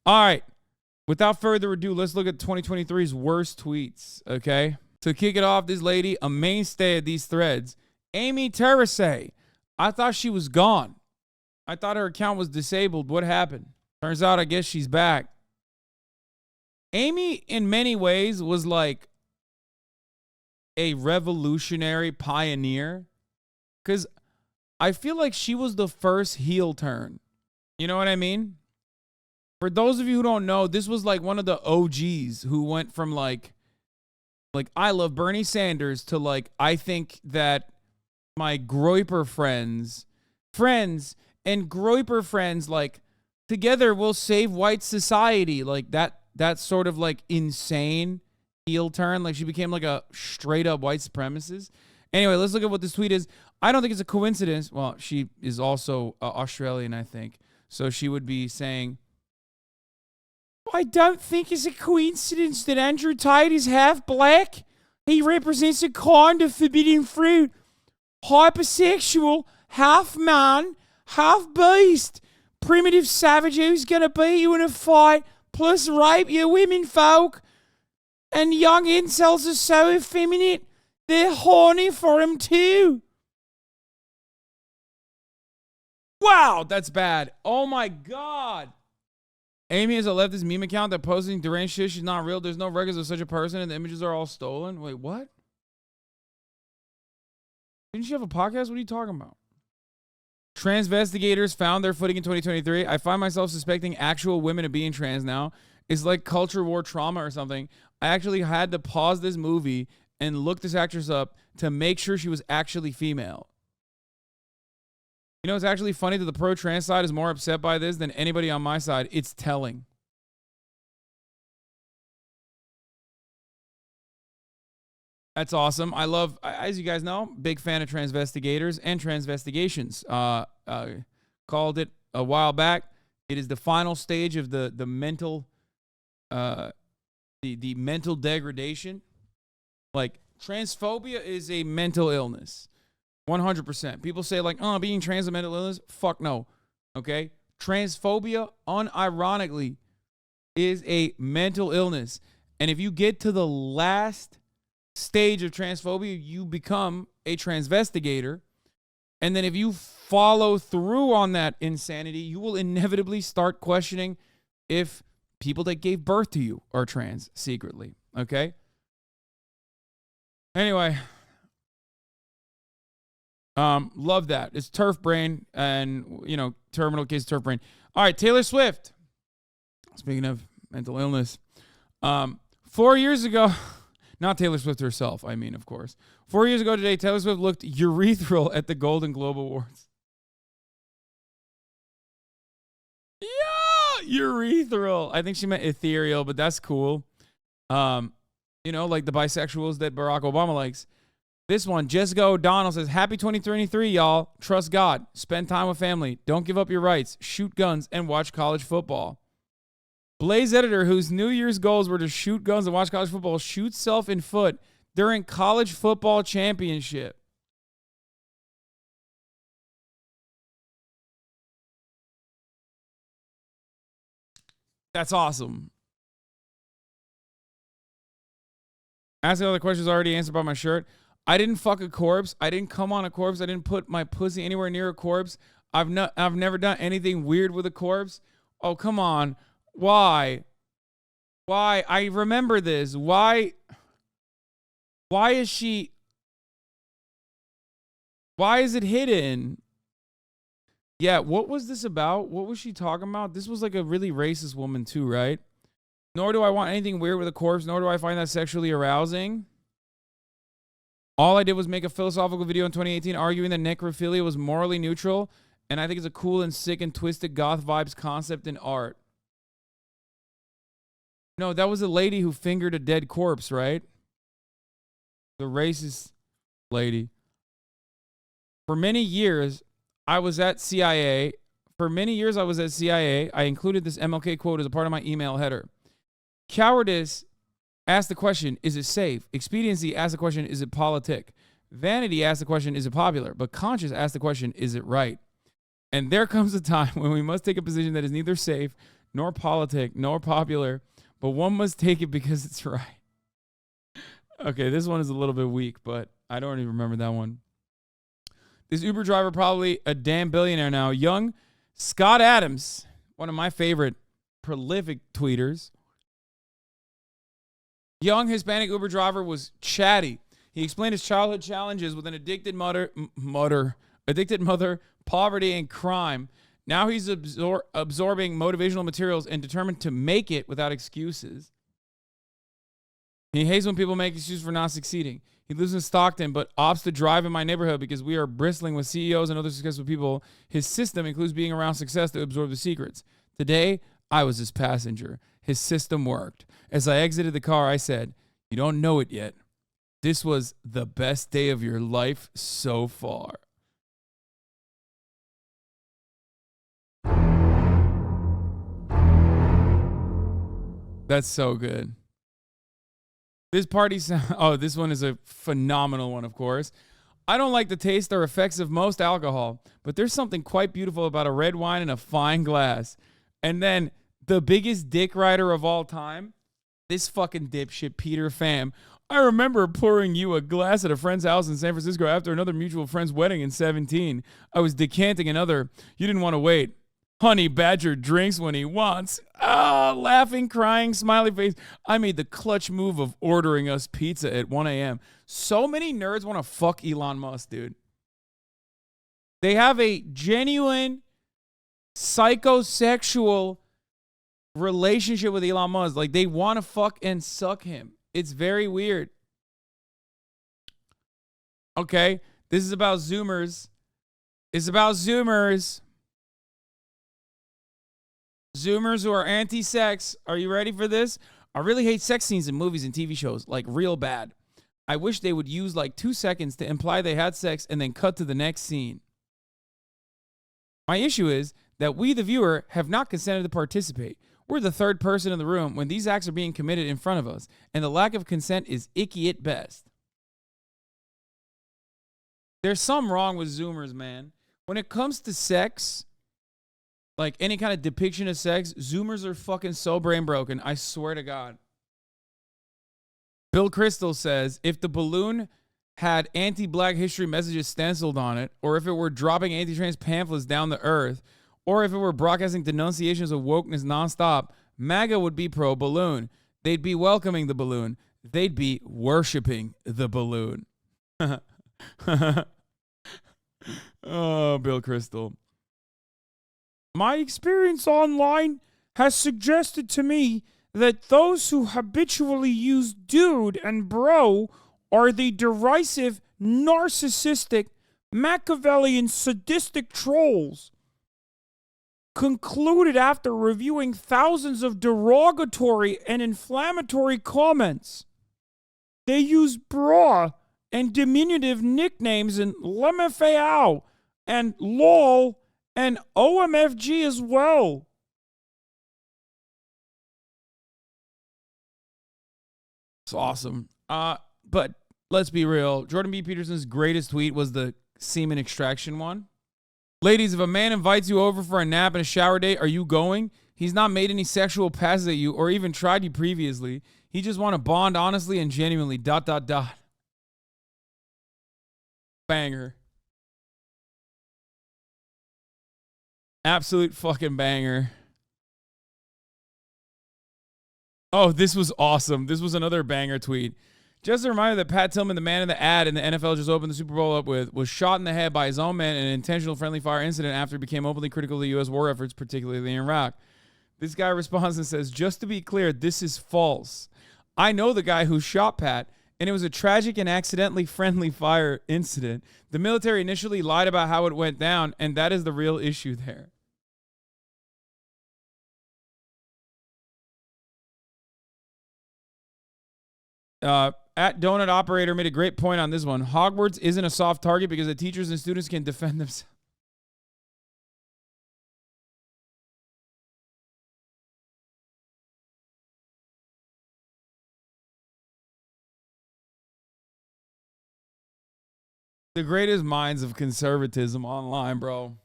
All right. Without further ado, let's look at 2023's worst tweets, okay? To kick it off, this lady, a mainstay of these threads, Amy Terrace. I thought she was gone. I thought her account was disabled. What happened? Turns out, I guess she's back. Amy, in many ways, was like a revolutionary pioneer because I feel like she was the first heel turn. You know what I mean? For those of you who don't know, this was like one of the OGs who went from like I love Bernie Sanders to like, I think that my Groyper friends and Groyper friends, like, together will save white society. Like that sort of like insane heel turn. Like she became like a straight up white supremacist. Anyway, let's look at what this tweet is. I don't think it's a coincidence. Well, she is also Australian, I think. So she would be saying, I don't think it's a coincidence that Andrew Tate is half black. He represents a kind of forbidden fruit. Hypersexual, half man, half beast. Primitive savage who's going to beat you in a fight, plus rape you women folk. And young incels are so effeminate, they're horny for him too. Wow, that's bad. Oh my God. Amy is a leftist meme account that posting deranged shit. She's not real. There's no records of such a person, and the images are all stolen. Wait, what? Didn't she have a podcast? What are you talking about? Transvestigators found their footing in 2023. I find myself suspecting actual women of being trans now. It's like culture war trauma or something. I actually had to pause this movie and look this actress up to make sure she was actually female. You know, it's actually funny that the pro-trans side is more upset by this than anybody on my side. It's telling. That's awesome. I love, as you guys know, big fan of transvestigators and transvestigations. Called it a while back. It is the final stage of the mental, the mental degradation. Like, transphobia is a mental illness. 100%. People say like, oh, being trans is a mental illness. Fuck no. Okay? Transphobia, unironically, is a mental illness. And if you get to the last stage of transphobia, you become a transvestigator. And then if you follow through on that insanity, you will inevitably start questioning if people that gave birth to you are trans secretly. Okay? Anyway. Love that. It's turf brain and, you know, terminal case turf brain. All right, Taylor Swift. Speaking of mental illness. 4 years ago, not Taylor Swift herself, I mean, of course. 4 years ago today, Taylor Swift looked urethral at the Golden Globe Awards. Yeah, urethral. I think she meant ethereal, but that's cool. You know, like the bisexuals that Barack Obama likes. This one, Jessica O'Donnell says, happy 2023, y'all. Trust God. Spend time with family. Don't give up your rights. Shoot guns and watch college football. Blaze Editor, whose New Year's goals were to shoot guns and watch college football, shoots self in foot during college football championship. That's awesome. Asking all the questions already answered by my shirt. I didn't fuck a corpse. I didn't come on a corpse. I didn't put my pussy anywhere near a corpse. I've never done anything weird with a corpse. Oh, come on. Why? Why? I remember this. Why is she... Why is it hidden? Yeah, what was this about? What was she talking about? This was like a really racist woman too, right? Nor do I want anything weird with a corpse, nor do I find that sexually arousing. All I did was make a philosophical video in 2018 arguing that necrophilia was morally neutral, and I think it's a cool and sick and twisted goth vibes concept in art. No, that was a lady who fingered a dead corpse, right? The racist lady. For many years, I was at CIA. I included this MLK quote as a part of my email header. Cowardice asked the question, is it safe? Expediency asked the question, is it politic? Vanity asked the question, is it popular? But conscience asked the question, is it right? And there comes a time when we must take a position that is neither safe nor politic, nor popular, but one must take it because it's right. Okay, this one is a little bit weak, but I don't even remember that one. This Uber driver probably a damn billionaire now. Young Scott Adams, one of my favorite prolific tweeters. Young Hispanic Uber driver was chatty. He explained his childhood challenges with an addicted mother, poverty, and crime. Now he's absorbing motivational materials and determined to make it without excuses. He hates when people make excuses for not succeeding. He lives in Stockton, but opts to drive in my neighborhood because we are bristling with CEOs and other successful people. His system includes being around success to absorb the secrets. Today, I was his passenger. His system worked. As I exited the car, I said, "You don't know it yet. This was the best day of your life so far." That's so good. This party sound. Oh, this one is a phenomenal one, of course. I don't like the taste or effects of most alcohol, but there's something quite beautiful about a red wine in a fine glass. And then the biggest dick rider of all time, this fucking dipshit Peter Pham. I remember pouring you a glass at a friend's house in San Francisco after another mutual friend's wedding in 17. I was decanting another. You didn't want to wait. Honey Badger drinks when he wants. Ah, laughing, crying, smiley face. I made the clutch move of ordering us pizza at 1 a.m. So many nerds want to fuck Elon Musk, dude. They have a genuine psychosexual relationship with Elon Musk. Like, they want to fuck and suck him. It's very weird. Okay, this is about Zoomers. It's about Zoomers. Zoomers who are anti-sex. Are you ready for this? I really hate sex scenes in movies and TV shows, like real bad. I wish they would use like 2 seconds to imply they had sex and then cut to the next scene. My issue is that we, the viewer, have not consented to participate. We're the third person in the room when these acts are being committed in front of us, and the lack of consent is icky at best. There's something wrong with Zoomers, man. When it comes to sex, like any kind of depiction of sex, Zoomers are fucking so brain broken. I swear to God. Bill Crystal says, if the balloon had anti-black history messages stenciled on it, or if it were dropping anti-trans pamphlets down the earth, or if it were broadcasting denunciations of wokeness nonstop, MAGA would be pro-balloon. They'd be welcoming the balloon. They'd be worshiping the balloon. Oh, Bill Crystal. My experience online has suggested to me that those who habitually use dude and bro are the derisive, narcissistic, Machiavellian, sadistic trolls. Concluded after reviewing thousands of derogatory and inflammatory comments. They use bra and diminutive nicknames in LMFAO and LOL and OMFG as well. It's awesome. But let's be real. Jordan B. Peterson's greatest tweet was the semen extraction one. Ladies, if a man invites you over for a nap and a shower date, are you going? He's not made any sexual passes at you or even tried you previously. He just want to bond honestly and genuinely. ... Banger. Absolute fucking banger. Oh, this was awesome. This was another banger tweet. Just a reminder that Pat Tillman, the man in the ad in the NFL just opened the Super Bowl up with, was shot in the head by his own man in an intentional friendly fire incident after he became openly critical of the U.S. war efforts, particularly in Iraq. This guy responds and says, just to be clear, this is false. I know the guy who shot Pat, and it was a tragic and accidentally friendly fire incident. The military initially lied about how it went down, and that is the real issue there. At Donut Operator made a great point on this one. Hogwarts isn't a soft target because the teachers and students can defend themselves. The greatest minds of conservatism online, bro.